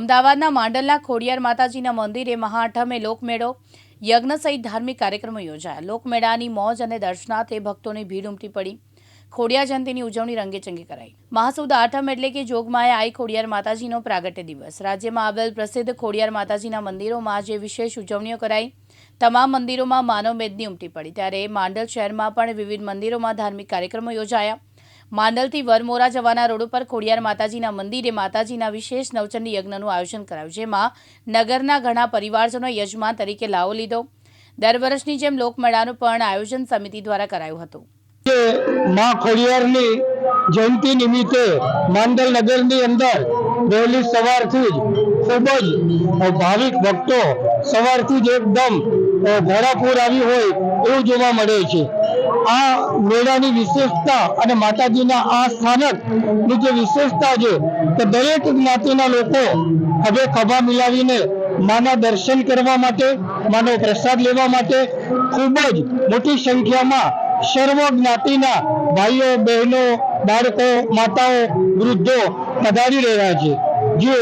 અમદાવાદના માંડલના ખોડિયાર માતાજીના મંદિરે મહાઆઠમે લોકમેળો યજ્ઞ સહિત ધાર્મિક કાર્યક્રમો યોજાયા। લોકમેળાની મોજ અને દર્શનાર્થે ભક્તોની ભીડ ઉમટી પડી। ખોડિયાર જયંતીની ઉજવણી રંગેચંગે કરાઈ। મહાસુદ આઠમ એટલે કે જોગમાયા આઈ ખોડિયાર માતાજીનો પ્રાગટ્ય દિવસ। રાજ્યમાં આવેલ પ્રસિદ્ધ ખોડિયાર માતાજીના મંદિરોમાં આજે વિશેષ ઉજવણીઓ કરાઈ। તમામ મંદિરોમાં માનવ મેદની ઉમટી પડી, ત્યારે માંડલ શહેરમાં પણ વિવિધ મંદિરોમાં ધાર્મિક કાર્યક્રમો યોજાયા। માંડલથી વરમોરા જવાના રોડ ઉપર ખોડિયાર માતાજીના મંદિરે માતાજીના વિશેષ નવચંડી યજ્ઞનું આયોજન કરાયું, જેમાં નગરના ઘણા પરિવારજનોએ યજમાન તરીકે લાવો લીધો। દર વર્ષની જેમ લોકમેળાનું પણ આયોજન સમિતિ દ્વારા કરાયું હતું। मां खोडियारनी जयंती निमित्ते मांडल नगरनी अंदर वहेली सवारथी खूब ज भाविक भक्तो सवारथी ज एकदम घोड़ापूर आवी होय एवुं जोवा मळे छे। आ मेळानी विशेषता अने माताजीना आ स्थानकनी जे विशेषता छे के दरेक ज्ञातिना लोको हवे खभा मिलावीने माना दर्शन करवा माटे, मानो प्रसाद लेवा माटे खूब ज मोटी संख्यामां सर्व ज्ञातिना भाईओ बहनों बाळको माताओ वृद्धो पधारी रह्या छे। जे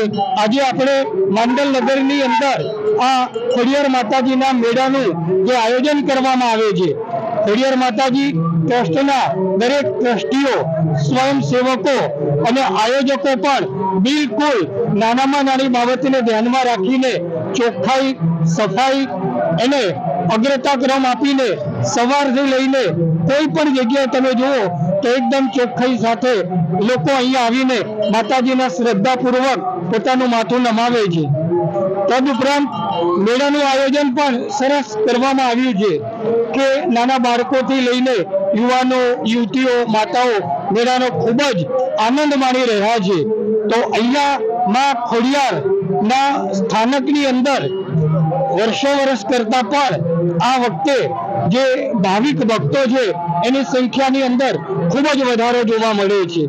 आज आपणे मांडल नगरनी अंदर आ खोडियार माताजीना मेळानुं जे आयोजन करवामां आवे छे, खोडियार माताजी ट्रस्टना दरेक ट्रस्टीओ स्वयंसेवको अने आयोजको पण बिलकुल नानामां नानी बाबतने ध्यानमां राखीने चोख्खाई सफाई अने अग्रताक्रम आपीने सवारथी लईने कोई पण जग्याए तमे जुओ तो एकदम चोख्खाई साथे लोको अहींया आवीने माताजीना श्रद्धापूर्वक पोतानुं माथुं नमावे छे। तदुपरांत मेळानुं आयोजन पण सरस करवामां आव्युं छे के नाना बाळकोथी लईने युवानो युवतीओ माताओ मेळानो खूब ज आनंद माणी रह्या छे। तो अहींया मां खोडियारना स्थानकनी अंदर वर्षो वर्ष करता पण आ वखते जे भाविक भक्तो छे एनी संख्यानी अंदर खूब ज वधारो जोवा मळे छे।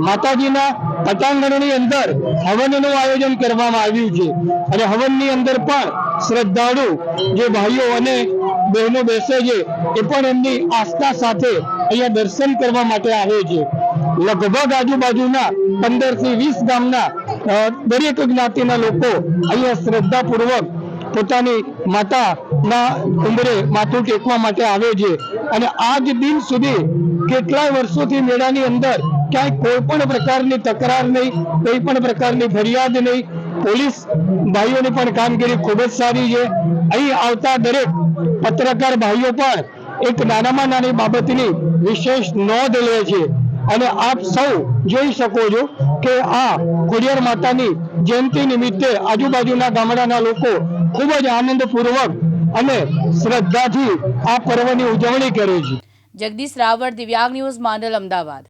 माताजीना पटांगणनी अंदर हवननुं आयोजन करवामां आव्युं छे अने हवननी अंदर पण श्रद्धाळु जे भाईओ अने बहनों बेसे छे ए पण एमनी आस्था साथे अहींया दर्शन करवा माटे आवे छे। लगभग आजुबाजुना 15 થી 20 गामना दरेक ज्ञातिना लोको अहींया श्रद्धापूर्वक पोतानी माताना उंबरे माथुं टेकवा माटे आवे छे अने आज दिन सुधी કેટલાય વર્ષોથી મેળાની અંદર ક્યાંય કોઈ પણ પ્રકારની તકરાર નહીં, કોઈ પણ પ્રકારની ફરિયાદ નહીં। પોલીસ ભાઈઓની પણ કામગીરી ખૂબ જ સારી છે। અહીં આવતા દરેક પત્રકાર ભાઈઓ પણ એક નાનામાં નાની બાબતની વિશેષ નોંધ લે છે અને આપ સૌ જોઈ શકો છો કે આ ખોડિયાર માતાની જયંતિ નિમિત્તે આજુબાજુના ગામડાના લોકો ખૂબ જ આનંદપૂર્વક અને શ્રદ્ધાથી આ પર્વની ઉજવણી કરે છે। जगदीश रावत, दिव्यांग न्यूज, मांडल, अमदावाद।